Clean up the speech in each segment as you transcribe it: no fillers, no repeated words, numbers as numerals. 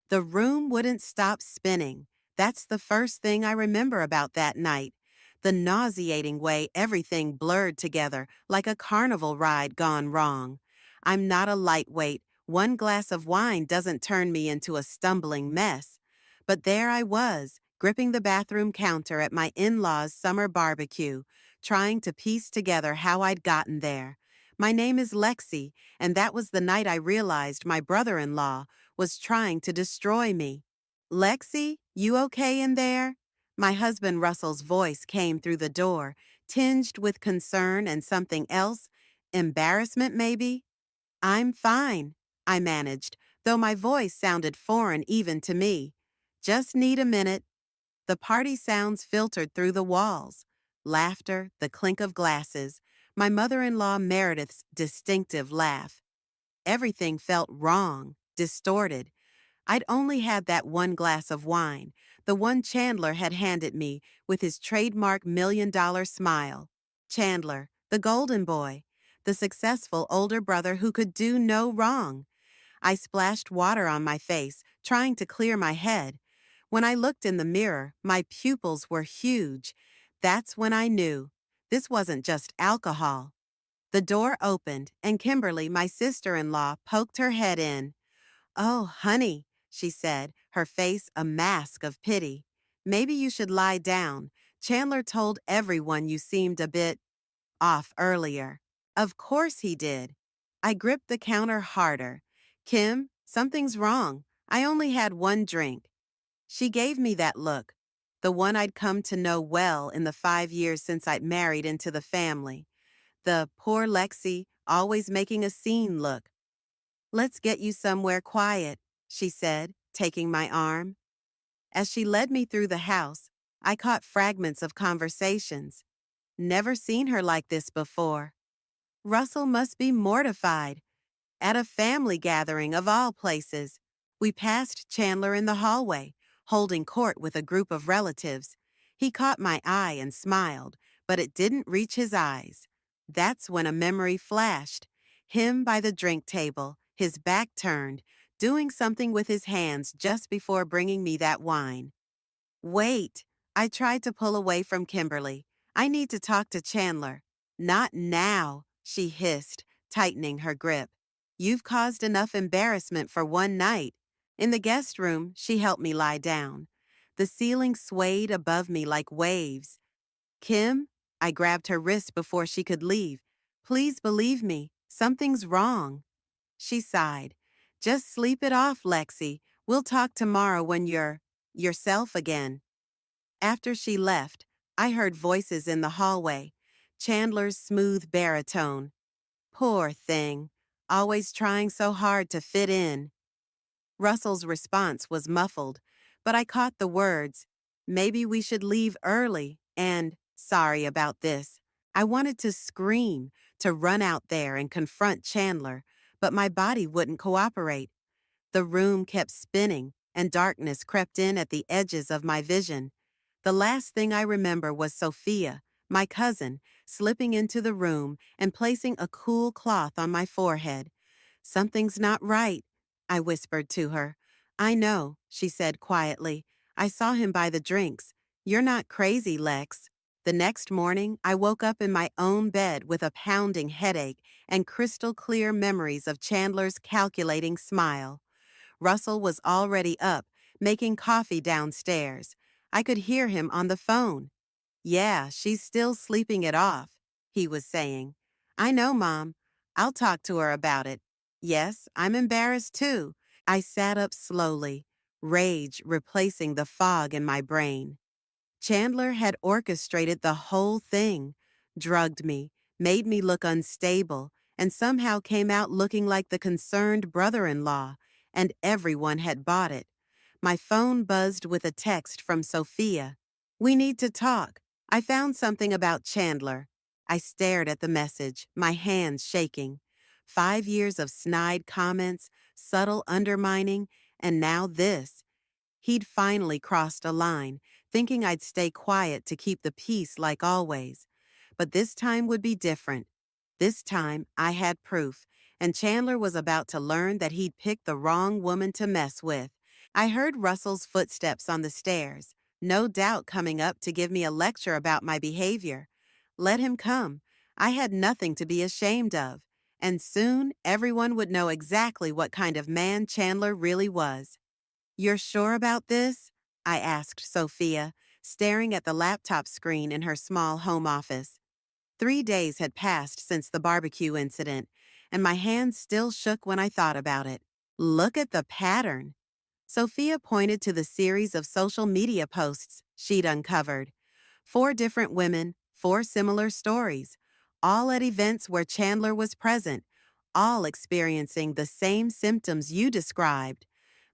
The room wouldn't stop spinning. That's the first thing I remember about that night. The nauseating way everything blurred together like a carnival ride gone wrong. I'm not a lightweight. One glass of wine doesn't turn me into a stumbling mess. But there I was, gripping the bathroom counter at my in-laws' summer barbecue, trying to piece together how I'd gotten there. My name is Lexi, and that was the night I realized my brother-in-law was trying to destroy me. Lexi, you okay in there? My husband Russell's voice came through the door, tinged with concern and something else, embarrassment maybe? I'm fine, I managed, though my voice sounded foreign even to me. Just need a minute. The party sounds filtered through the walls. Laughter, the clink of glasses, my mother-in-law Meredith's distinctive laugh. Everything felt wrong, distorted. I'd only had that one glass of wine, the one Chandler had handed me with his trademark $1 million smile. Chandler, the golden boy, the successful older brother who could do no wrong. I splashed water on my face, trying to clear my head. When I looked in the mirror, my pupils were huge. That's when I knew. This wasn't just alcohol. The door opened, and Kimberly, my sister-in-law, poked her head in. "Oh, honey," she said, her face a mask of pity. "Maybe you should lie down. Chandler told everyone you seemed a bit off earlier." Of course he did. I gripped the counter harder. "Kim, something's wrong. I only had one drink." She gave me that look, the one I'd come to know well in the 5 years since I'd married into the family. The poor Lexi, always making a scene look. "Let's get you somewhere quiet," she said, taking my arm. As she led me through the house, I caught fragments of conversations. Never seen her like this before. Russell must be mortified. At a family gathering of all places, we passed Chandler in the hallway, holding court with a group of relatives. He caught my eye and smiled, but it didn't reach his eyes. That's when a memory flashed. Him by the drink table, his back turned, doing something with his hands just before bringing me that wine. "Wait," I tried to pull away from Kimberly. "I need to talk to Chandler." "Not now," she hissed, tightening her grip. "You've caused enough embarrassment for one night." In the guest room, she helped me lie down. The ceiling swayed above me like waves. "Kim," I grabbed her wrist before she could leave. "Please believe me, something's wrong." She sighed. "Just sleep it off, Lexi. We'll talk tomorrow when you're yourself again." After she left, I heard voices in the hallway. Chandler's smooth baritone. "Poor thing. Always trying so hard to fit in." Russell's response was muffled, but I caught the words, "Maybe we should leave early," and "Sorry about this." I wanted to scream, to run out there and confront Chandler, but my body wouldn't cooperate. The room kept spinning, and darkness crept in at the edges of my vision. The last thing I remember was Sophia, my cousin, slipping into the room and placing a cool cloth on my forehead. "Something's not right," I whispered to her. "I know," she said quietly. "I saw him buy the drinks. You're not crazy, Lex." The next morning, I woke up in my own bed with a pounding headache and crystal clear memories of Chandler's calculating smile. Russell was already up, making coffee downstairs. I could hear him on the phone. "Yeah, she's still sleeping it off," he was saying. "I know, Mom. I'll talk to her about it." "Yes, I'm embarrassed too." I sat up slowly, rage replacing the fog in my brain. Chandler had orchestrated the whole thing, drugged me, made me look unstable, and somehow came out looking like the concerned brother-in-law, and everyone had bought it. My phone buzzed with a text from Sophia. "We need to talk. I found something about Chandler." I stared at the message, my hands shaking. 5 years of snide comments, subtle undermining, and now this. He'd finally crossed a line, thinking I'd stay quiet to keep the peace like always. But this time would be different. This time I had proof, and Chandler was about to learn that he'd picked the wrong woman to mess with. I heard Russell's footsteps on the stairs, no doubt coming up to give me a lecture about my behavior. Let him come. I had nothing to be ashamed of, and soon everyone would know exactly what kind of man Chandler really was. "You're sure about this?" I asked Sophia, staring at the laptop screen in her small home office. 3 days had passed since the barbecue incident, and my hands still shook when I thought about it. Look at the pattern. Sophia pointed to the series of social media posts she'd uncovered. 4 different women, 4 similar stories, all at events where Chandler was present, all experiencing the same symptoms you described.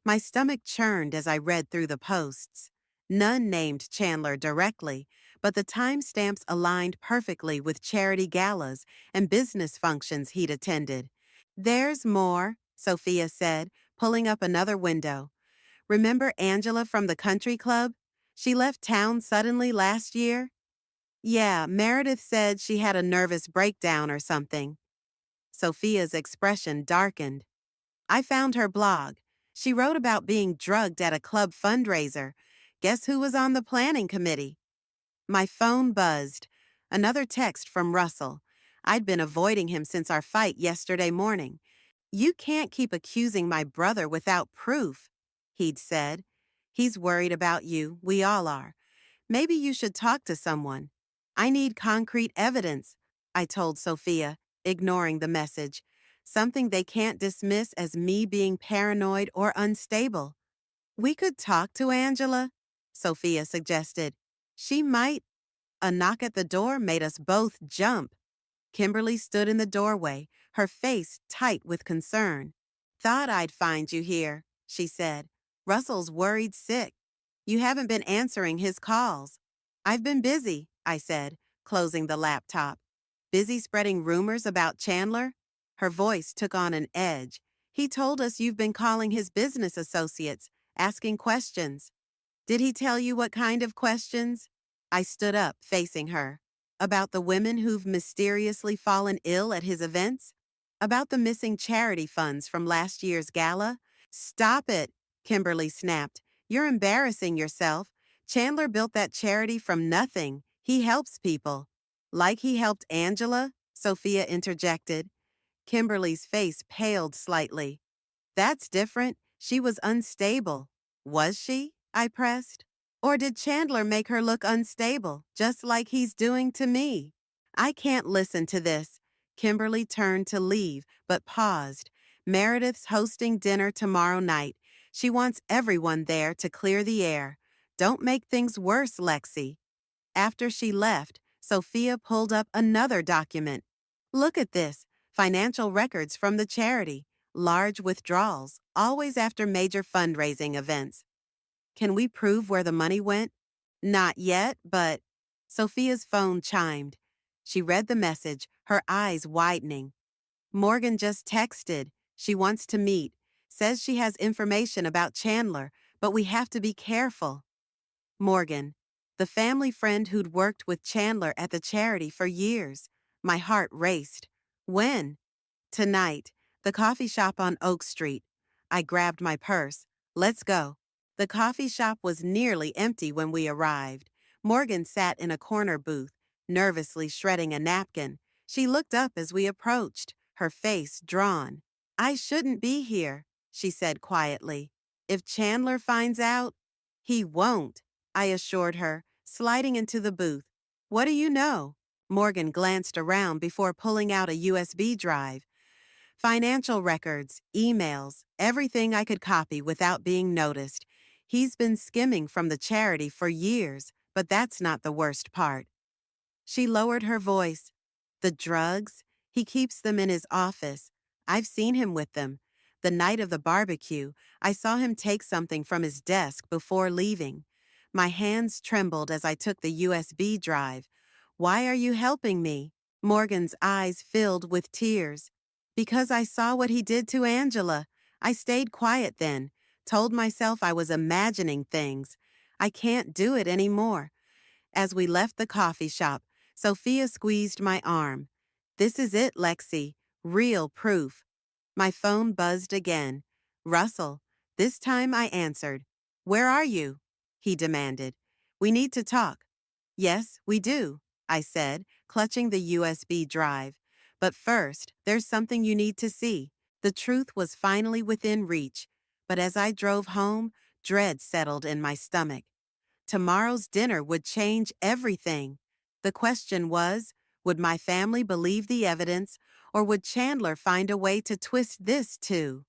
My stomach churned as I read through the posts. None named Chandler directly, but the timestamps aligned perfectly with charity galas and business functions he'd attended. "There's more," Sophia said, pulling up another window. "Remember Angela from the country club? She left town suddenly last year." "Yeah, Meredith said she had a nervous breakdown or something." Sophia's expression darkened. "I found her blog. She wrote about being drugged at a club fundraiser. Guess who was on the planning committee?" My phone buzzed. Another text from Russell. I'd been avoiding him since our fight yesterday morning. "You can't keep accusing my brother without proof," he'd said. "He's worried about you. We all are. Maybe you should talk to someone." "I need concrete evidence," I told Sophia, ignoring the message. "Something they can't dismiss as me being paranoid or unstable." "We could talk to Angela," Sophia suggested. "She might." A knock at the door made us both jump. Kimberly stood in the doorway, her face tight with concern. "Thought I'd find you here," she said. "Russell's worried sick. You haven't been answering his calls." "I've been busy," I said, closing the laptop. "Busy spreading rumors about Chandler?" Her voice took on an edge. "He told us you've been calling his business associates, asking questions." "Did he tell you what kind of questions?" I stood up, facing her. "About the women who've mysteriously fallen ill at his events? About the missing charity funds from last year's gala?" "Stop it," Kimberly snapped. "You're embarrassing yourself. Chandler built that charity from nothing. He helps people." "Like he helped Angela?" Sophia interjected. Kimberly's face paled slightly. "That's different. She was unstable." "Was she?" I pressed. "Or did Chandler make her look unstable, just like he's doing to me?" "I can't listen to this." Kimberly turned to leave, but paused. "Meredith's hosting dinner tomorrow night. She wants everyone there to clear the air. Don't make things worse, Lexi." After she left, Sophia pulled up another document. "Look at this. Financial records from the charity. Large withdrawals, always after major fundraising events." "Can we prove where the money went?" "Not yet, but—" Sophia's phone chimed. She read the message, her eyes widening. "Morgan just texted. She wants to meet. Says she has information about Chandler, but we have to be careful." Morgan, the family friend who'd worked with Chandler at the charity for years. My heart raced. "When?" "Tonight. The coffee shop on Oak Street." I grabbed my purse. "Let's go." The coffee shop was nearly empty when we arrived. Morgan sat in a corner booth, nervously shredding a napkin. She looked up as we approached, her face drawn. "I shouldn't be here," she said quietly. "If Chandler finds out—" "He won't," I assured her, sliding into the booth. "What do you know?" Morgan glanced around before pulling out a USB drive. "Financial records, emails, everything I could copy without being noticed. He's been skimming from the charity for years, but that's not the worst part." She lowered her voice. "The drugs? He keeps them in his office. I've seen him with them. The night of the barbecue, I saw him take something from his desk before leaving." My hands trembled as I took the USB drive. "Why are you helping me?" Morgan's eyes filled with tears. "Because I saw what he did to Angela. I stayed quiet then, told myself I was imagining things. I can't do it anymore." As we left the coffee shop, Sophia squeezed my arm. "This is it, Lexi. Real proof." My phone buzzed again. "Russell, This time I answered. "Where are you?" he demanded. "We need to talk." "Yes, we do," I said, clutching the USB drive. "But first, there's something you need to see." The truth was finally within reach, but as I drove home, dread settled in my stomach. Tomorrow's dinner would change everything. The question was, would my family believe the evidence, or would Chandler find a way to twist this too?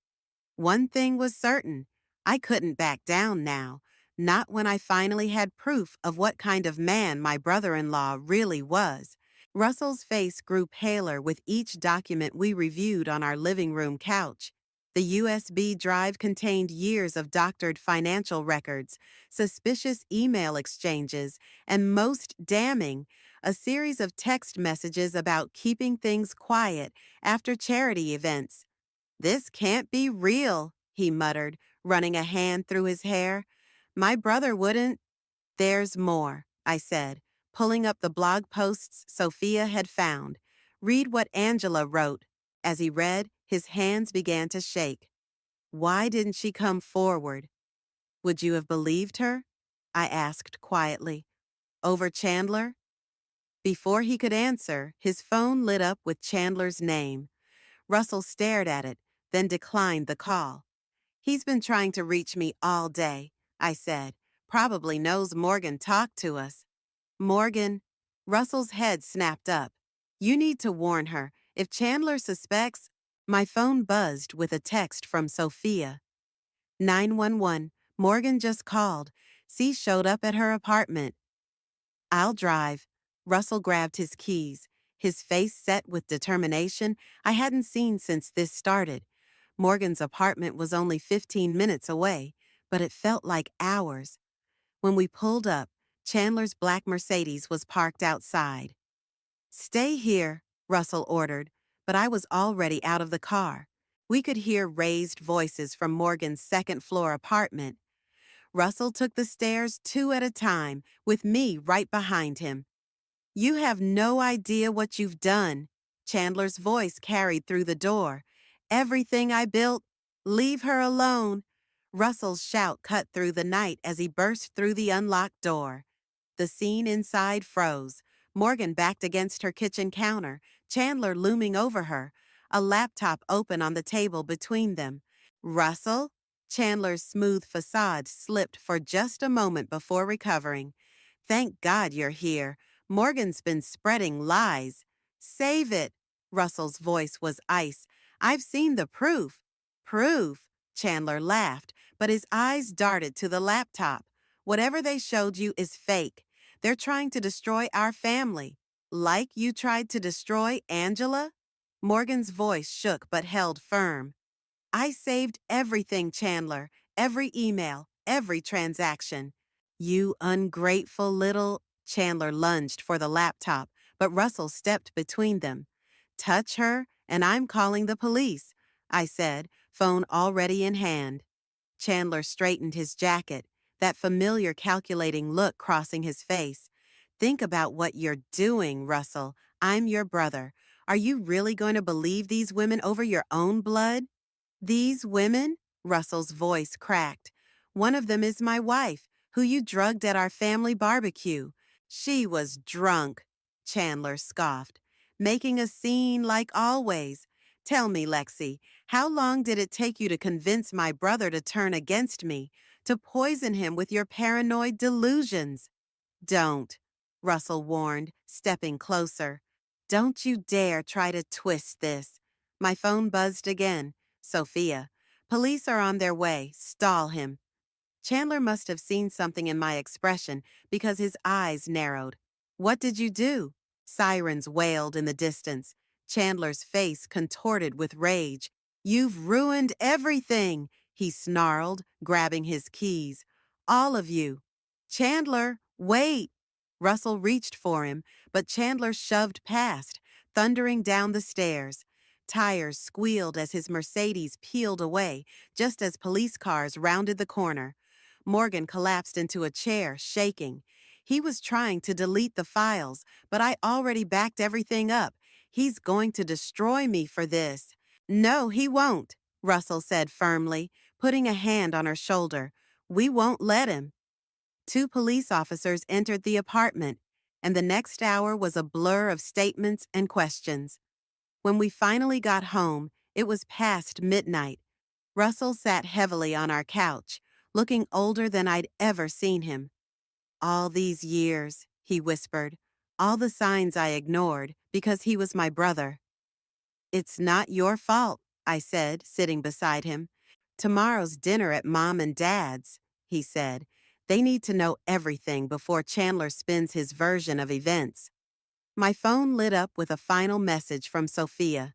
One thing was certain, I couldn't back down now, not when I finally had proof of what kind of man my brother-in-law really was. Russell's face grew paler with each document we reviewed on our living room couch. The USB drive contained years of doctored financial records, suspicious email exchanges, and most damning, a series of text messages about keeping things quiet after charity events. "This can't be real," he muttered, running a hand through his hair. "My brother wouldn't—" "There's more," I said, pulling up the blog posts Sophia had found. "Read what Angela wrote." As he read, his hands began to shake. Why didn't she come forward? "Would you have believed her?" I asked quietly. "Over Chandler?" Before he could answer, his phone lit up with Chandler's name. Russell stared at it, then declined the call. "He's been trying to reach me all day," I said. "Probably knows Morgan talked to us." "Morgan?" Russell's head snapped up. "You need to warn her. If Chandler suspects—" My phone buzzed with a text from Sophia. 911. "Morgan just called. C showed up at her apartment." "I'll drive." Russell grabbed his keys, his face set with determination I hadn't seen since this started. Morgan's apartment was only 15 minutes away, but it felt like hours. When we pulled up, Chandler's black Mercedes was parked outside. "Stay here," Russell ordered, but I was already out of the car. We could hear raised voices from Morgan's second-floor apartment. Russell took the stairs 2 at a time, with me right behind him. "You have no idea what you've done," Chandler's voice carried through the door. "Everything I built—" "Leave her alone." Russell's shout cut through the night as he burst through the unlocked door. The scene inside froze. Morgan backed against her kitchen counter, Chandler looming over her, a laptop open on the table between them. "Russell?" Chandler's smooth facade slipped for just a moment before recovering. "Thank God you're here. Morgan's been spreading lies." "Save it." Russell's voice was ice. "I've seen the proof." "Proof?" Chandler laughed, but his eyes darted to the laptop. "Whatever they showed you is fake. They're trying to destroy our family. Like you tried to destroy Angela?" Morgan's voice shook but held firm. "I saved everything, Chandler. Every email, every transaction." "You ungrateful little—" Chandler lunged for the laptop, but Russell stepped between them. "Touch her, and I'm calling the police," I said, phone already in hand. Chandler straightened his jacket, that familiar calculating look crossing his face. "Think about what you're doing, Russell. I'm your brother. Are you really going to believe these women over your own blood?" "These women?" Russell's voice cracked. "One of them is my wife, who you drugged at our family barbecue." "She was drunk," Chandler scoffed. "Making a scene like always. Tell me, Lexi, how long did it take you to convince my brother to turn against me, to poison him with your paranoid delusions?" "Don't," Russell warned, stepping closer. "Don't you dare try to twist this." My phone buzzed again. "Sophia, police are on their way. Stall him." Chandler must have seen something in my expression because his eyes narrowed. "What did you do?" Sirens wailed in the distance. Chandler's face contorted with rage. "You've ruined everything," he snarled, grabbing his keys. "All of you." "Chandler, wait!" Russell reached for him, but Chandler shoved past, thundering down the stairs. Tires squealed as his Mercedes peeled away, just as police cars rounded the corner. Morgan collapsed into a chair, shaking. He was trying to delete the files, but I already backed everything up. "He's going to destroy me for this." "No, he won't," Russell said firmly, putting a hand on her shoulder. "We won't let him." Two police officers entered the apartment, and the next hour was a blur of statements and questions. When we finally got home, it was past midnight. Russell sat heavily on our couch, looking older than I'd ever seen him. "All these years," he whispered, "all the signs I ignored because he was my brother." "It's not your fault," I said, sitting beside him. "Tomorrow's dinner at Mom and Dad's," he said. "They need to know everything before Chandler spins his version of events." My phone lit up with a final message from Sophia.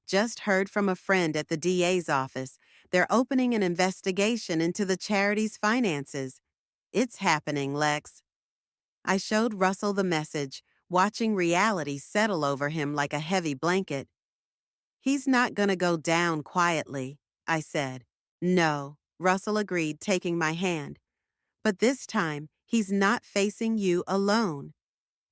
"Just heard from a friend at the DA's office. They're opening an investigation into the charity's finances. It's happening, Lex." I showed Russell the message, watching reality settle over him like a heavy blanket. "He's not gonna go down quietly," I said. "No," Russell agreed, taking my hand. "But this time, he's not facing you alone."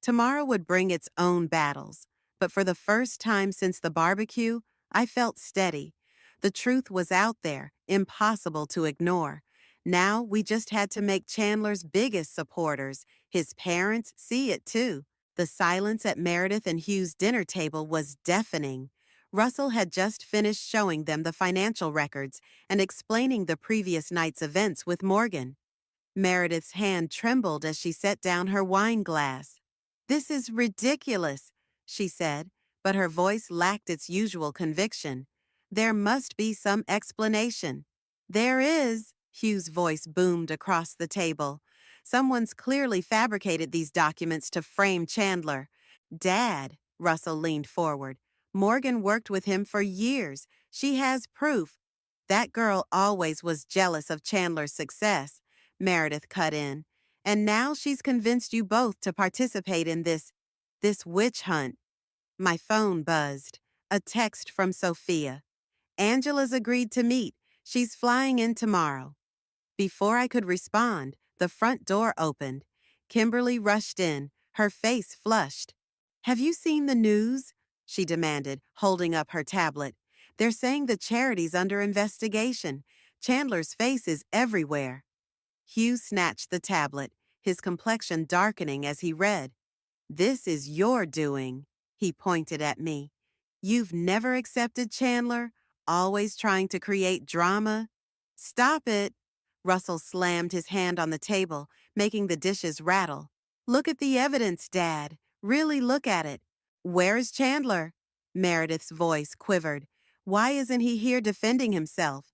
Tomorrow would bring its own battles, but for the first time since the barbecue, I felt steady. The truth was out there, impossible to ignore. Now we just had to make Chandler's biggest supporters, his parents, see it too. The silence at Meredith and Hugh's dinner table was deafening. Russell had just finished showing them the financial records and explaining the previous night's events with Morgan. Meredith's hand trembled as she set down her wine glass. "This is ridiculous," she said, but her voice lacked its usual conviction. "There must be some explanation." "There is," Hugh's voice boomed across the table. "Someone's clearly fabricated these documents to frame Chandler." "Dad," Russell leaned forward. "Morgan worked with him for years. She has proof." "That girl always was jealous of Chandler's success," Meredith cut in. "And now she's convinced you both to participate in this witch hunt." My phone buzzed. A text from Sophia. "Angela's agreed to meet. She's flying in tomorrow." Before I could respond, the front door opened. Kimberly rushed in, her face flushed. "Have you seen the news?" she demanded, holding up her tablet. "They're saying the charity's under investigation. Chandler's face is everywhere." Hugh snatched the tablet, his complexion darkening as he read. "This is your doing," he pointed at me. "You've never accepted Chandler, always trying to create drama." "Stop it." Russell slammed his hand on the table, making the dishes rattle. "Look at the evidence, Dad. Really look at it." "Where is Chandler?" Meredith's voice quivered. "Why isn't he here defending himself?"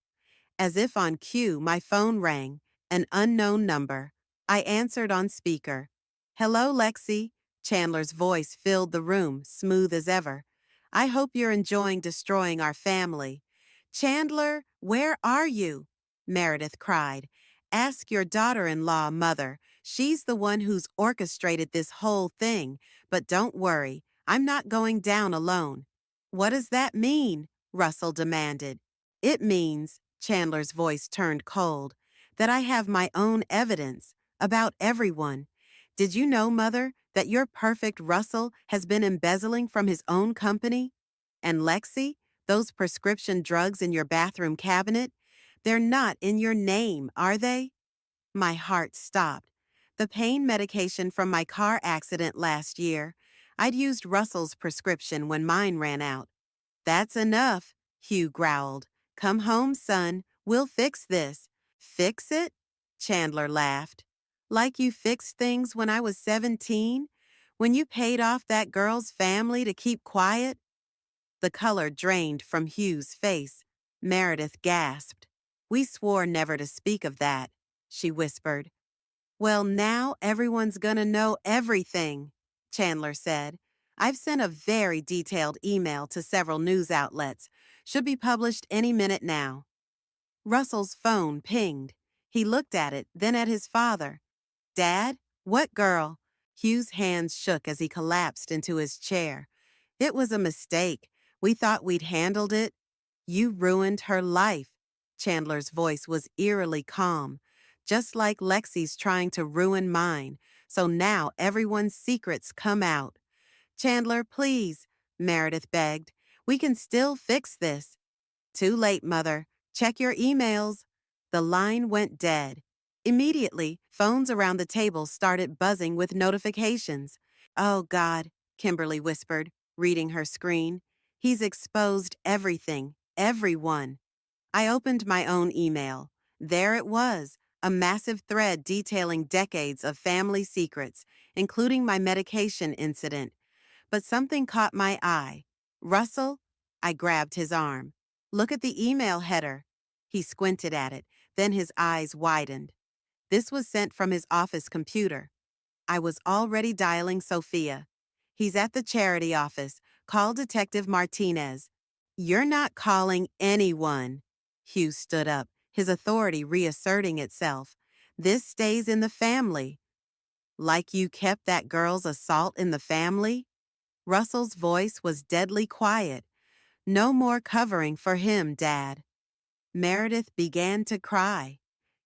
As if on cue, my phone rang. An unknown number. I answered on speaker. "Hello, Lexi." Chandler's voice filled the room, smooth as ever. "I hope you're enjoying destroying our family." "Chandler, where are you?" Meredith cried. "Ask your daughter-in-law, Mother. She's the one who's orchestrated this whole thing. But don't worry, I'm not going down alone." "What does that mean?" Russell demanded. "It means," Chandler's voice turned cold, "that I have my own evidence about everyone. Did you know, Mother, that your perfect Russell has been embezzling from his own company? And Lexi, those prescription drugs in your bathroom cabinet, they're not in your name, are they?" My heart stopped. The pain medication from my car accident last year. I'd used Russell's prescription when mine ran out. "That's enough," Hugh growled. "Come home, son. We'll fix this." "Fix it?" Chandler laughed. "Like you fixed things when I was 17? When you paid off that girl's family to keep quiet?" The color drained from Hugh's face. Meredith gasped. "We swore never to speak of that," she whispered. "Well, now everyone's gonna know everything," Chandler said. "I've sent a very detailed email to several news outlets. Should be published any minute now." Russell's phone pinged. He looked at it, then at his father. "Dad? What girl?" Hugh's hands shook as he collapsed into his chair. "It was a mistake. We thought we'd handled it." "You ruined her life." Chandler's voice was eerily calm. "Just like Lexi's trying to ruin mine. So now everyone's secrets come out." "Chandler, please," Meredith begged. "We can still fix this." "Too late, Mother. Check your emails." The line went dead. Immediately, phones around the table started buzzing with notifications. Oh, God, Kimberly whispered, reading her screen. He's exposed everything, everyone. I opened my own email. There it was, a massive thread detailing decades of family secrets, including my medication incident. But something caught my eye. Russell? I grabbed his arm. Look at the email header. He squinted at it, then his eyes widened. This was sent from his office computer. I was already dialing Sophia. He's at the charity office. Call Detective Martinez. You're not calling anyone. Hugh stood up, his authority reasserting itself. This stays in the family. Like you kept that girl's assault in the family? Russell's voice was deadly quiet. No more covering for him, Dad. Meredith began to cry.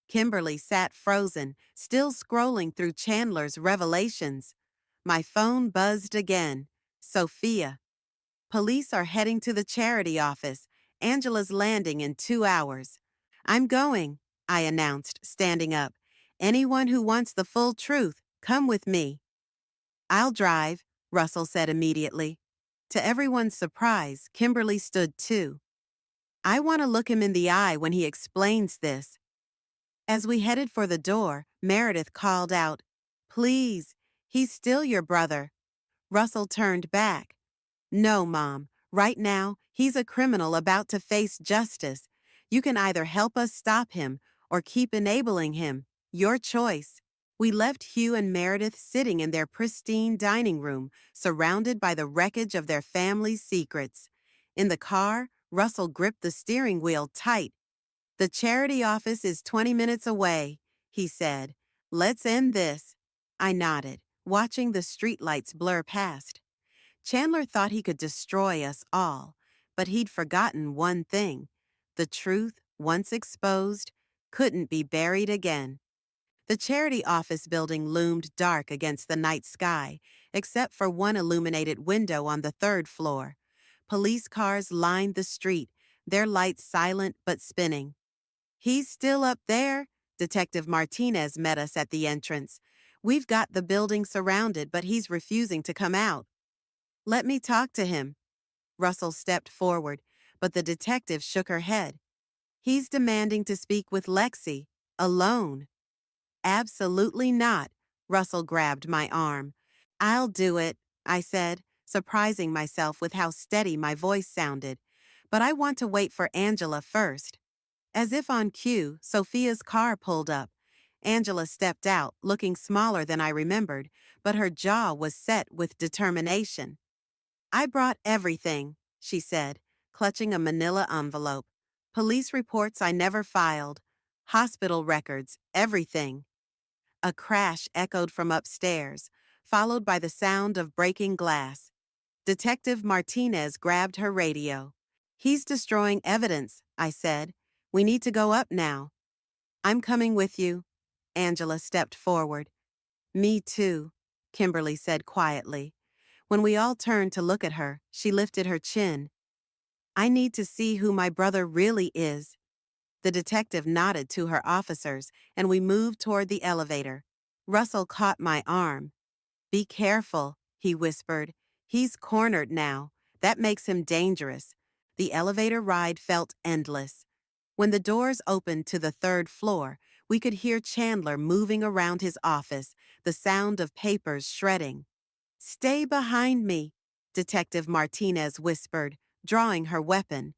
Kimberly sat frozen, still scrolling through Chandler's revelations. My phone buzzed again. Sophia. Police are heading to the charity office. Angela's landing in 2 hours. I'm going, I announced, standing up. Anyone who wants the full truth, come with me. I'll drive, Russell said immediately. To everyone's surprise, Kimberly stood too. I want to look him in the eye when he explains this. As we headed for the door, Meredith called out, Please, he's still your brother. Russell turned back. No, Mom. Right now, he's a criminal about to face justice. You can either help us stop him or keep enabling him. Your choice. We left Hugh and Meredith sitting in their pristine dining room, surrounded by the wreckage of their family's secrets. In the car, Russell gripped the steering wheel tight. The charity office is 20 minutes away, he said. Let's end this. I nodded, watching the streetlights blur past. Chandler thought he could destroy us all, but he'd forgotten one thing. The truth, once exposed, couldn't be buried again. The charity office building loomed dark against the night sky, except for one illuminated window on the 3rd floor. Police cars lined the street, their lights silent but spinning. He's still up there, Detective Martinez met us at the entrance. We've got the building surrounded, but he's refusing to come out. Let me talk to him. Russell stepped forward, but the detective shook her head. He's demanding to speak with Lexi, alone. Absolutely not. Russell grabbed my arm. I'll do it, I said, surprising myself with how steady my voice sounded. But I want to wait for Angela first. As if on cue, Sophia's car pulled up. Angela stepped out, looking smaller than I remembered, but her jaw was set with determination. I brought everything, she said, clutching a manila envelope. Police reports I never filed. Hospital records, everything. A crash echoed from upstairs, followed by the sound of breaking glass. Detective Martinez grabbed her radio. He's destroying evidence, I said. We need to go up now. I'm coming with you. Angela stepped forward. Me too, Kimberly said quietly. When we all turned to look at her, she lifted her chin. I need to see who my brother really is. The detective nodded to her officers, and we moved toward the elevator. Russell caught my arm. Be careful, he whispered. He's cornered now. That makes him dangerous. The elevator ride felt endless. When the doors opened to the 3rd floor, we could hear Chandler moving around his office, the sound of papers shredding. Stay behind me, Detective Martinez whispered, drawing her weapon.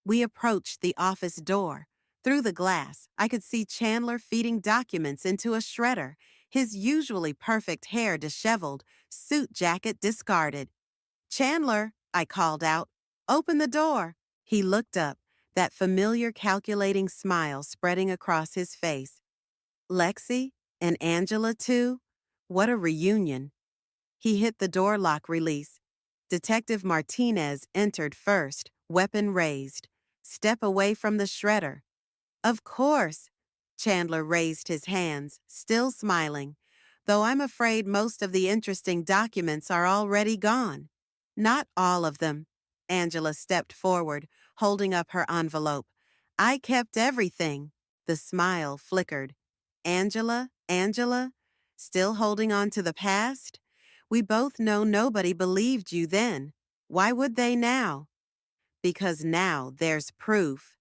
We approached the office door. Through the glass, I could see Chandler feeding documents into a shredder, his usually perfect hair disheveled, suit jacket discarded. Chandler, I called out, open the door. He looked up, that familiar calculating smile spreading across his face. Lexi and Angela too? What a reunion. He hit the door lock release. Detective Martinez entered first, weapon raised. Step away from the shredder. Of course. Chandler raised his hands, still smiling. Though I'm afraid most of the interesting documents are already gone. Not all of them. Angela stepped forward, holding up her envelope. I kept everything. The smile flickered. Angela, Angela, still holding on to the past? We both know nobody believed you then. Why would they now? Because now there's proof.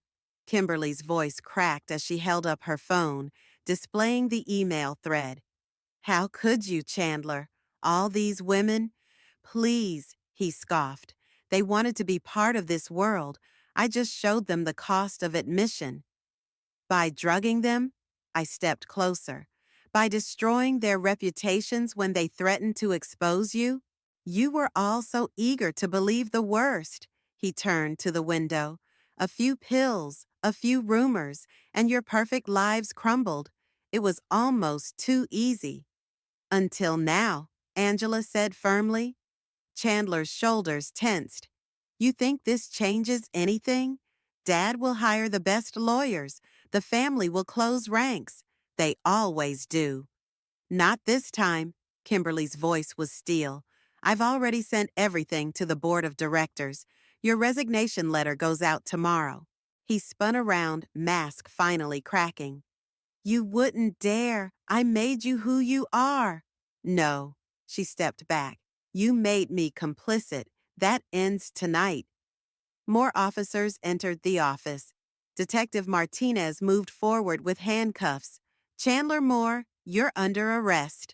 Kimberly's voice cracked as she held up her phone, displaying the email thread. How could you, Chandler? All these women? Please, he scoffed. They wanted to be part of this world. I just showed them the cost of admission. By drugging them? I stepped closer. By destroying their reputations when they threatened to expose you? You were all so eager to believe the worst. He turned to the window. A few pills, a few rumors, and your perfect lives crumbled. It was almost too easy. Until now, Angela said firmly. Chandler's shoulders tensed. You think this changes anything? Dad will hire the best lawyers. The family will close ranks. They always do. Not this time. Kimberly's voice was steel. I've already sent everything to the board of directors. Your resignation letter goes out tomorrow. He spun around, mask finally cracking. You wouldn't dare. I made you who you are. No. She stepped back. You made me complicit. That ends tonight. More officers entered the office. Detective Martinez moved forward with handcuffs. Chandler Moore, you're under arrest.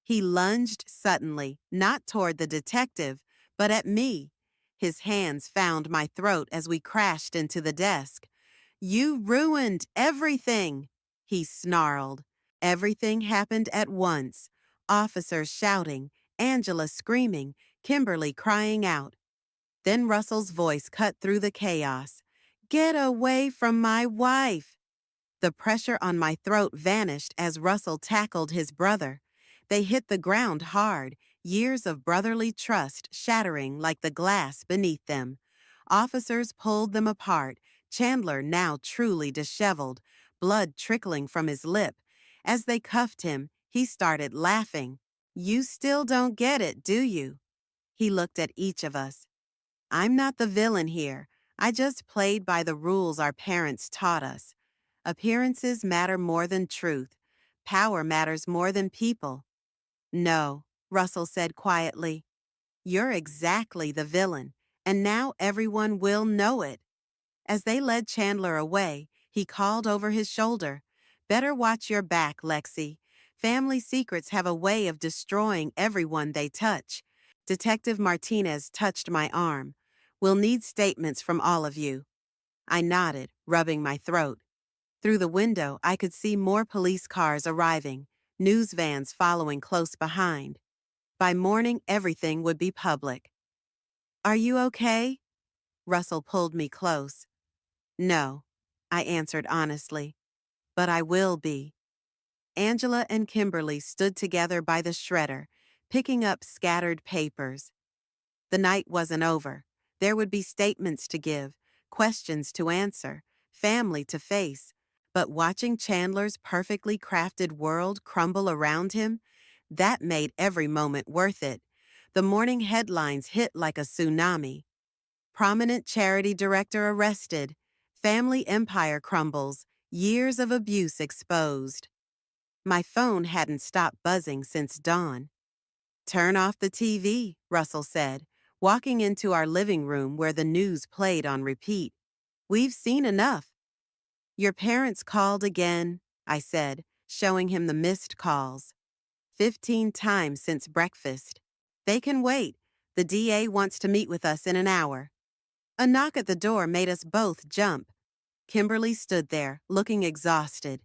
He lunged suddenly, not toward the detective, but at me. His hands found my throat as we crashed into the desk. You ruined everything, he snarled. Everything happened at once. Officers shouting, Angela screaming, Kimberly crying out. Then Russell's voice cut through the chaos. Get away from my wife! The pressure on my throat vanished as Russell tackled his brother. They hit the ground hard, years of brotherly trust shattering like the glass beneath them. Officers pulled them apart, Chandler now truly disheveled, blood trickling from his lip. As they cuffed him, he started laughing. You still don't get it, do you? He looked at each of us. I'm not the villain here. I just played by the rules our parents taught us. Appearances matter more than truth. Power matters more than people. No, Russell said quietly. You're exactly the villain, and now everyone will know it. As they led Chandler away, he called over his shoulder. Better watch your back, Lexi. Family secrets have a way of destroying everyone they touch. Detective Martinez touched my arm. We'll need statements from all of you. I nodded, rubbing my throat. Through the window, I could see more police cars arriving, news vans following close behind. By morning, everything would be public. Are you okay? Russell pulled me close. No, I answered honestly, but I will be. Angela and Kimberly stood together by the shredder, picking up scattered papers. The night wasn't over. There would be statements to give, questions to answer, family to face. But watching Chandler's perfectly crafted world crumble around him, that made every moment worth it. The morning headlines hit like a tsunami. Prominent charity director arrested. Family empire crumbles. Years of abuse exposed. My phone hadn't stopped buzzing since dawn. Turn off the TV, Russell said, walking into our living room where the news played on repeat. We've seen enough. Your parents called again, I said, showing him the missed calls. 15 times since breakfast. They can wait. The DA wants to meet with us in an hour. A knock at the door made us both jump. Kimberly stood there, looking exhausted.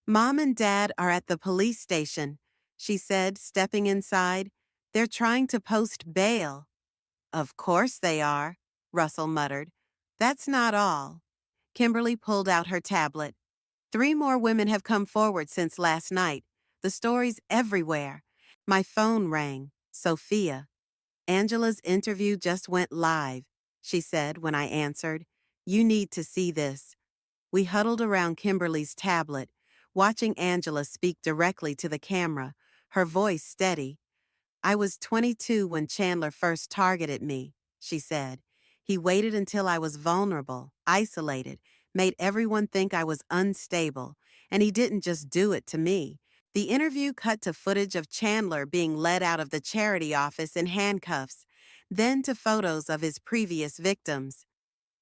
Mom and Dad are at the police station, she said, stepping inside. They're trying to post bail. Of course they are, Russell muttered. That's not all. Kimberly pulled out her tablet. 3 more women have come forward since last night. The story's everywhere. My phone rang. Sophia. Angela's interview just went live, she said when I answered. You need to see this. We huddled around Kimberly's tablet, watching Angela speak directly to the camera, her voice steady. I was 22 when Chandler first targeted me, she said. He waited until I was vulnerable, isolated, made everyone think I was unstable, and he didn't just do it to me. The interview cut to footage of Chandler being led out of the charity office in handcuffs, then to photos of his previous victims.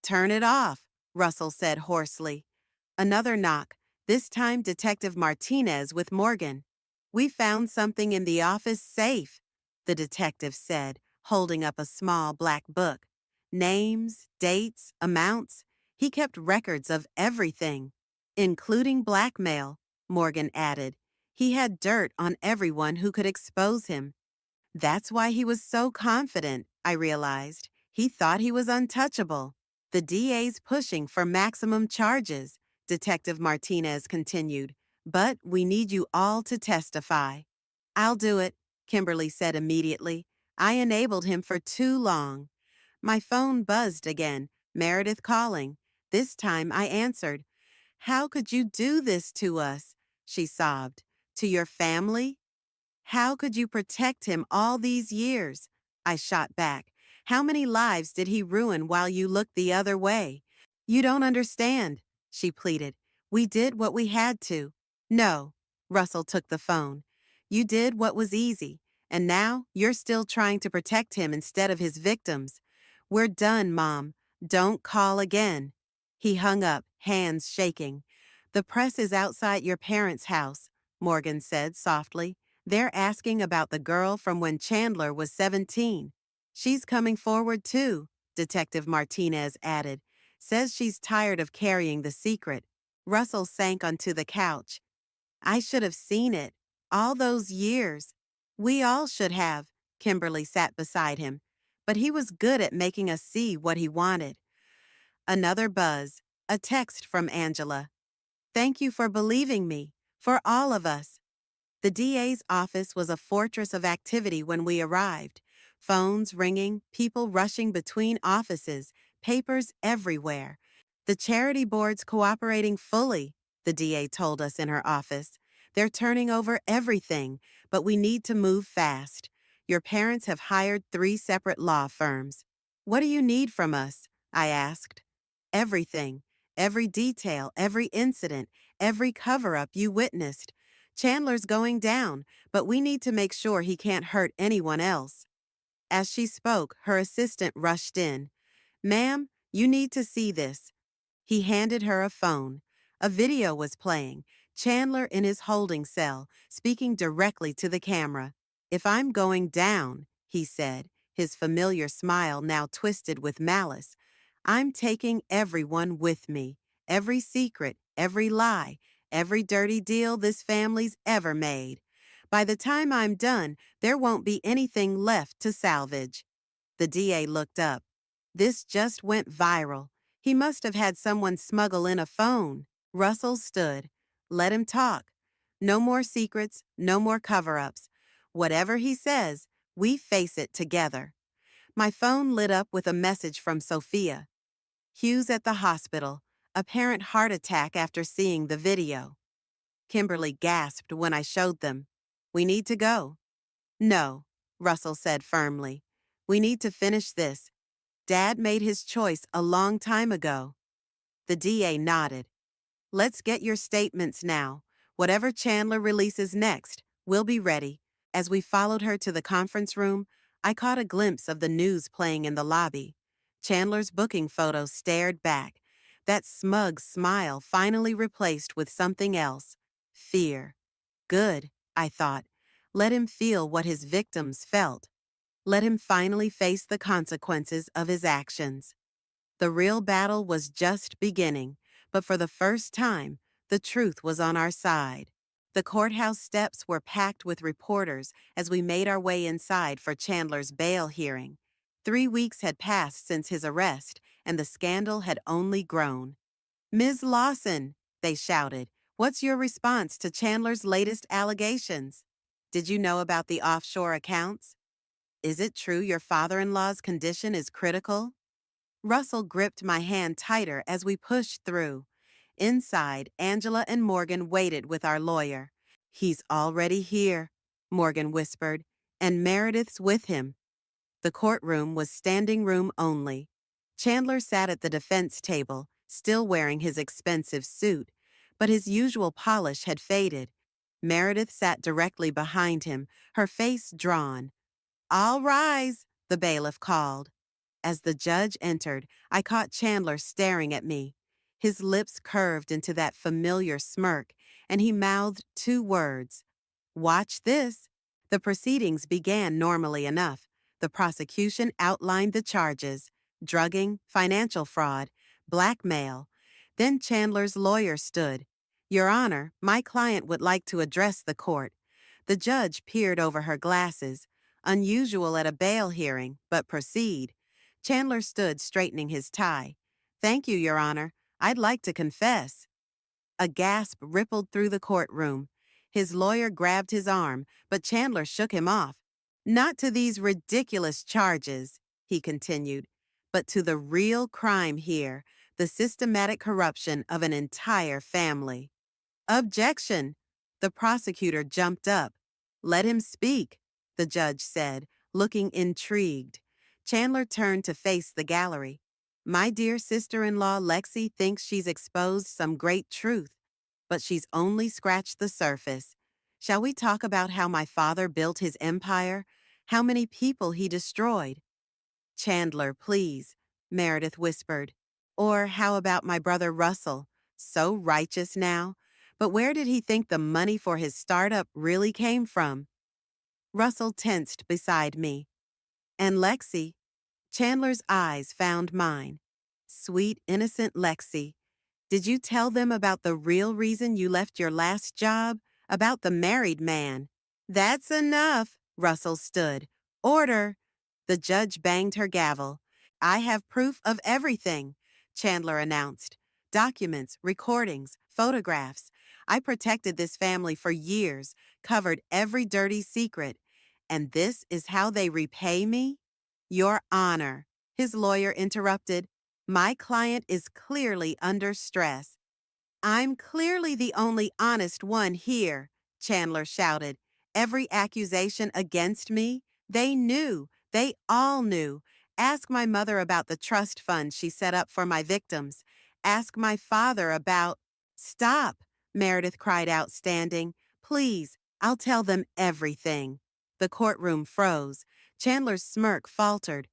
"Turn it off," Russell said hoarsely. Another knock, this time Detective Martinez with Morgan. "We found something in the office safe," the detective said, holding up a small black book. Names, dates, amounts. He kept records of everything, including blackmail, Morgan added. He had dirt on everyone who could expose him. That's why he was so confident, I realized. He thought he was untouchable. "The DA's pushing for maximum charges," Detective Martinez continued. "But we need you all to testify." "I'll do it," Kimberly said immediately. "I enabled him for too long." My phone buzzed again, Meredith calling. This time I answered. "How could you do this to us?" she sobbed. "To your family?" "How could you protect him all these years?" I shot back. "How many lives did he ruin while you looked the other way?" "You don't understand," she pleaded. "We did what we had to." "No," Russell took the phone. "You did what was easy, and now you're still trying to protect him instead of his victims. We're done, Mom. Don't call again." He hung up, hands shaking. "The press is outside your parents' house," Morgan said softly. "They're asking about the girl from when Chandler was 17. She's coming forward too," Detective Martinez added. "Says she's tired of carrying the secret." Russell sank onto the couch. "I should have seen it. All those years." "We all should have." Kimberly sat beside him. "But he was good at making us see what he wanted." Another buzz. A text from Angela. "Thank you for believing me. For all of us." The DA's office was a fortress of activity when we arrived. Phones ringing, people rushing between offices, papers everywhere. "The charity board's cooperating fully," the DA told us in her office. "They're turning over everything, but we need to move fast. Your parents have hired 3 separate law firms." "What do you need from us?" I asked. "Everything. Every detail, every incident, every cover-up you witnessed. Chandler's going down, but we need to make sure he can't hurt anyone else." As she spoke, her assistant rushed in. "Ma'am, you need to see this." He handed her a phone. A video was playing, Chandler in his holding cell, speaking directly to the camera. "If I'm going down," he said, his familiar smile now twisted with malice, "I'm taking everyone with me. Every secret, every lie, every dirty deal this family's ever made. By the time I'm done, there won't be anything left to salvage." The DA looked up. "This just went viral. He must have had someone smuggle in a phone." Russell stood. "Let him talk. No more secrets, no more cover-ups. Whatever he says, we face it together." My phone lit up with a message from Sophia. "Hugh's at the hospital. Apparent heart attack after seeing the video." Kimberly gasped when I showed them. "We need to go." "No," Russell said firmly. "We need to finish this. Dad made his choice a long time ago." The DA nodded. "Let's get your statements now. Whatever Chandler releases next, we'll be ready." As we followed her to the conference room, I caught a glimpse of the news playing in the lobby. Chandler's booking photo stared back. That smug smile finally replaced with something else. Fear. Good, I thought. Let him feel what his victims felt. Let him finally face the consequences of his actions. The real battle was just beginning, but for the first time, the truth was on our side. The courthouse steps were packed with reporters as we made our way inside for Chandler's bail hearing. 3 weeks had passed since his arrest, and the scandal had only grown. "Ms. Lawson," they shouted, "what's your response to Chandler's latest allegations? Did you know about the offshore accounts? Is it true your father-in-law's condition is critical?" Russell gripped my hand tighter as we pushed through. Inside, Angela and Morgan waited with our lawyer. "He's already here," Morgan whispered, "and Meredith's with him." The courtroom was standing room only. Chandler sat at the defense table, still wearing his expensive suit, but his usual polish had faded. Meredith sat directly behind him, her face drawn. "All rise," the bailiff called. As the judge entered, I caught Chandler staring at me. His lips curved into that familiar smirk, and he mouthed two words. "Watch this." The proceedings began normally enough. The prosecution outlined the charges: drugging, financial fraud, blackmail. Then Chandler's lawyer stood. "Your Honor, my client would like to address the court." The judge peered over her glasses. Unusual at a bail hearing, but proceed. Chandler stood straightening his tie. "Thank you, Your Honor. I'd like to confess." A gasp rippled through the courtroom. His lawyer grabbed his arm, but Chandler shook him off. "Not to these ridiculous charges," he continued, "but to the real crime here, the systematic corruption of an entire family." "Objection!" The prosecutor jumped up. "Let him speak," the judge said, looking intrigued. Chandler turned to face the gallery. "My dear sister-in-law Lexi thinks she's exposed some great truth, but she's only scratched the surface. Shall we talk about how my father built his empire? How many people he destroyed?" "Chandler, please," Meredith whispered. "Or how about my brother Russell? So righteous now. But where did he think the money for his startup really came from?" Russell tensed beside me. "And Lexi." Chandler's eyes found mine. "Sweet, innocent Lexi. Did you tell them about the real reason you left your last job? About the married man?" "That's enough," Russell stood. "Order." The judge banged her gavel. "I have proof of everything," Chandler announced. "Documents, recordings, photographs. I protected this family for years, covered every dirty secret. And this is how they repay me?" "Your Honor," his lawyer interrupted, "my client is clearly under stress." "I'm clearly the only honest one here," Chandler shouted. "Every accusation against me, they knew. They all knew. Ask my mother about the trust fund she set up for my victims. Ask my father about—" "Stop," Meredith cried out, standing. "Please, I'll tell them everything." The courtroom froze. Chandler's smirk faltered.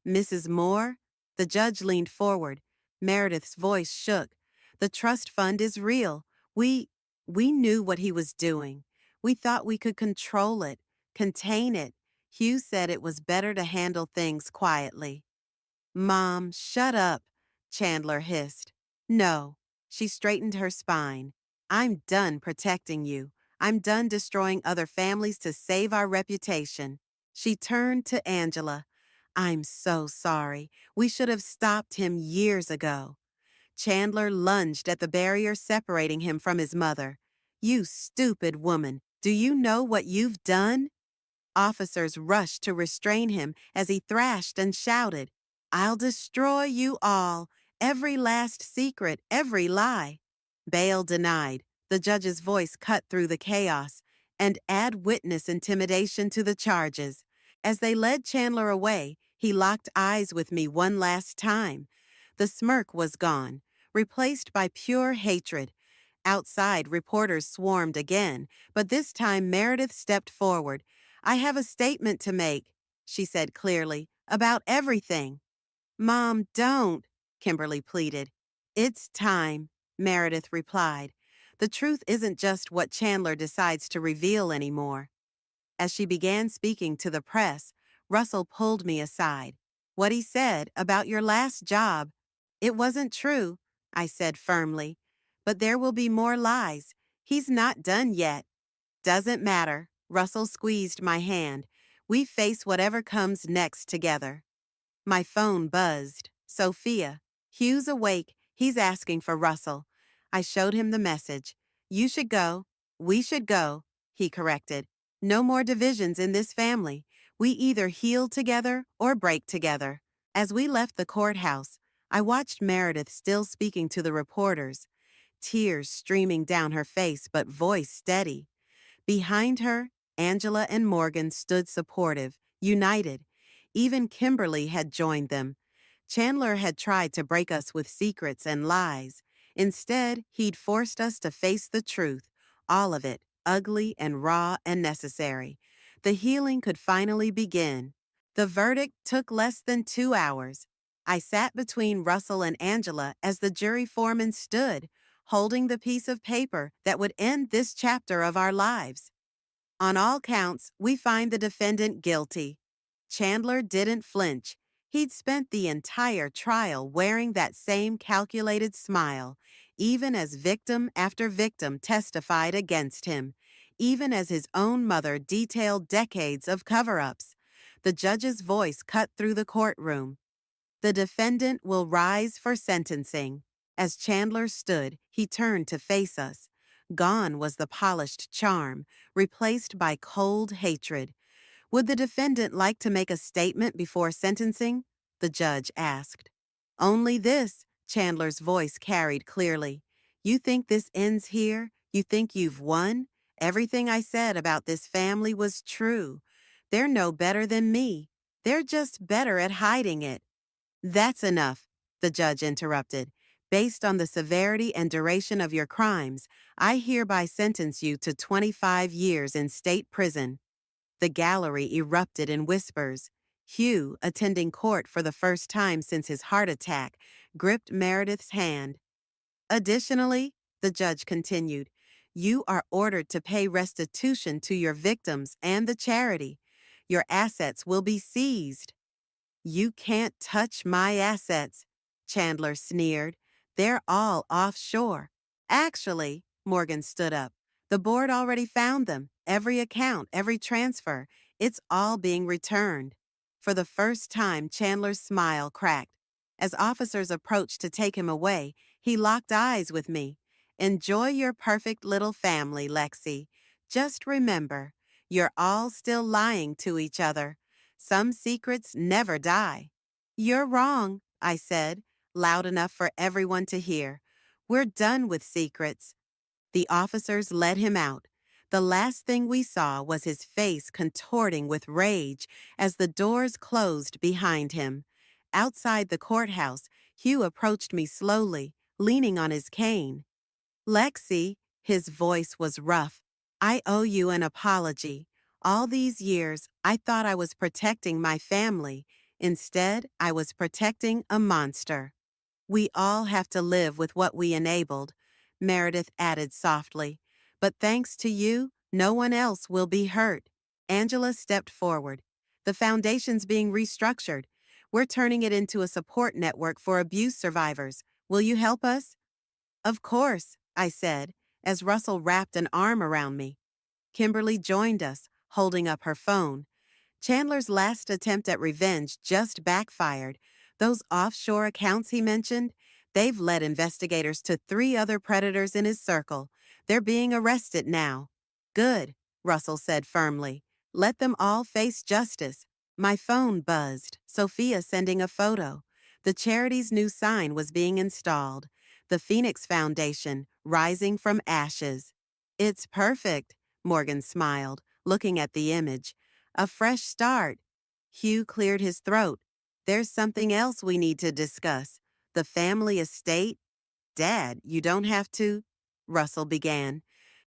"Mrs. Moore?" The judge leaned forward. Meredith's voice shook. "The trust fund is real. We knew what he was doing. We thought we could control it, contain it. Hugh said it was better to handle things quietly." "Mom, shut up," Chandler hissed. "No." She straightened her spine. "I'm done protecting you. I'm done destroying other families to save our reputation." She turned to Angela. "I'm so sorry. We should have stopped him years ago." Chandler lunged at the barrier separating him from his mother. "You stupid woman. Do you know what you've done?" Officers rushed to restrain him as he thrashed and shouted, "I'll destroy you all. Every last secret, every lie." Bail denied. The judge's voice cut through the chaos. "And add witness intimidation to the charges." As they led Chandler away, he locked eyes with me one last time. The smirk was gone, replaced by pure hatred. Outside, reporters swarmed again, but this time Meredith stepped forward. "I have a statement to make," she said clearly, "about everything." "Mom, don't," Kimberly pleaded. "It's time," Meredith replied. "The truth isn't just what Chandler decides to reveal anymore." As she began speaking to the press, Russell pulled me aside. "What he said about your last job, it wasn't true," I said firmly. "But there will be more lies. He's not done yet." "Doesn't matter." Russell squeezed my hand. "We face whatever comes next together." My phone buzzed. "Sophia, Hugh's awake. He's asking for Russell." I showed him the message. "You should go. We should go," he corrected. "No more divisions in this family. We either heal together or break together." As we left the courthouse, I watched Meredith still speaking to the reporters, tears streaming down her face but voice steady. Behind her, Angela and Morgan stood supportive, united. Even Kimberly had joined them. Chandler had tried to break us with secrets and lies. Instead, he'd forced us to face the truth, all of it, ugly and raw and necessary. The healing could finally begin. The verdict took less than 2 hours. I sat between Russell and Angela as the jury foreman stood, holding the piece of paper that would end this chapter of our lives. On all counts, we find the defendant guilty. Chandler didn't flinch. He'd spent the entire trial wearing that same calculated smile, even as victim after victim testified against him, even as his own mother detailed decades of cover-ups. The judge's voice cut through the courtroom. The defendant will rise for sentencing. As Chandler stood, he turned to face us. Gone was the polished charm, replaced by cold hatred. Would the defendant like to make a statement before sentencing? The judge asked. Only this, Chandler's voice carried clearly. You think this ends here? You think you've won? Everything I said about this family was true. They're no better than me. They're just better at hiding it. That's enough, the judge interrupted. Based on the severity and duration of your crimes, I hereby sentence you to 25 years in state prison. The gallery erupted in whispers. Hugh, attending court for the first time since his heart attack, gripped Meredith's hand. Additionally, the judge continued, you are ordered to pay restitution to your victims and the charity. Your assets will be seized. You can't touch my assets, Chandler sneered. They're all offshore. Actually, Morgan stood up. The board already found them. Every account, every transfer. It's all being returned. For the first time, Chandler's smile cracked. As officers approached to take him away, he locked eyes with me. Enjoy your perfect little family, Lexi. Just remember, you're all still lying to each other. Some secrets never die. You're wrong, I said, loud enough for everyone to hear. We're done with secrets. The officers led him out. The last thing we saw was his face contorting with rage as the doors closed behind him. Outside the courthouse, Hugh approached me slowly, leaning on his cane. Lexi, his voice was rough. I owe you an apology. All these years, I thought I was protecting my family. Instead, I was protecting a monster. We all have to live with what we enabled, Meredith added softly. But thanks to you, no one else will be hurt. Angela stepped forward. The foundation's being restructured. We're turning it into a support network for abuse survivors. Will you help us? Of course, I said, as Russell wrapped an arm around me. Kimberly joined us, holding up her phone. Chandler's last attempt at revenge just backfired. Those offshore accounts he mentioned, they've led investigators to 3 other predators in his circle. They're being arrested now. Good, Russell said firmly. Let them all face justice. My phone buzzed, Sophia sending a photo. The charity's new sign was being installed. The Phoenix Foundation, rising from ashes. It's perfect, Morgan smiled, looking at the image. A fresh start. Hugh cleared his throat. There's something else we need to discuss. The family estate? Dad, you don't have to, Russell began.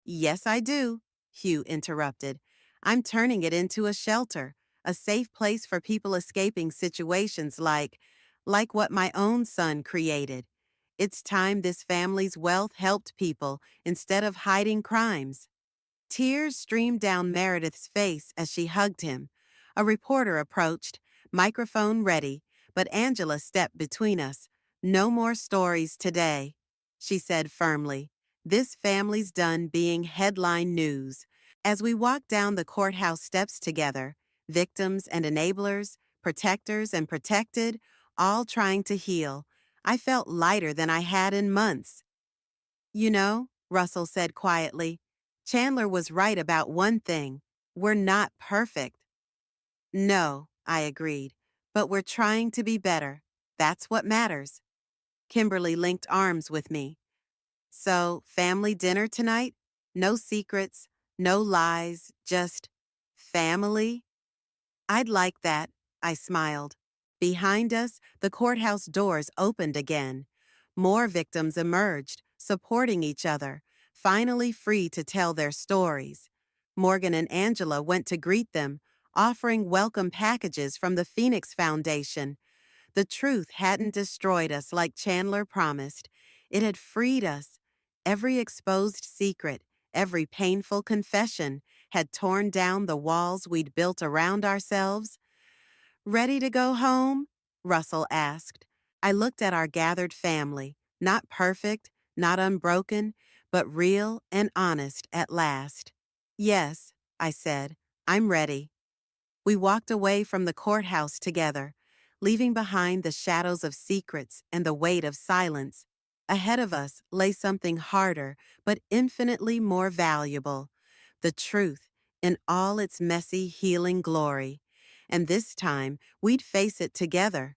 Yes, I do, Hugh interrupted. I'm turning it into a shelter, a safe place for people escaping situations like what my own son created. It's time this family's wealth helped people instead of hiding crimes. Tears streamed down Meredith's face as she hugged him. A reporter approached, microphone ready, but Angela stepped between us. No more stories today, she said firmly. This family's done being headline news. As we walked down the courthouse steps together, victims and enablers, protectors and protected, all trying to heal, I felt lighter than I had in months. You know, Russell said quietly, Chandler was right about one thing. We're not perfect. No, I agreed, but we're trying to be better. That's what matters. Kimberly linked arms with me. So, family dinner tonight? No secrets, no lies, just family? I'd like that, I smiled. Behind us, the courthouse doors opened again. More victims emerged, supporting each other, finally free to tell their stories. Morgan and Angela went to greet them, offering welcome packages from the Phoenix Foundation. The truth hadn't destroyed us like Chandler promised. It had freed us. Every exposed secret, every painful confession had torn down the walls we'd built around ourselves. Ready to go home? Russell asked. I looked at our gathered family, not perfect, not unbroken, but real and honest at last. Yes, I said, I'm ready. We walked away from the courthouse together, leaving behind the shadows of secrets and the weight of silence. Ahead of us lay something harder, but infinitely more valuable: the truth in all its messy, healing glory. And this time, we'd face it together,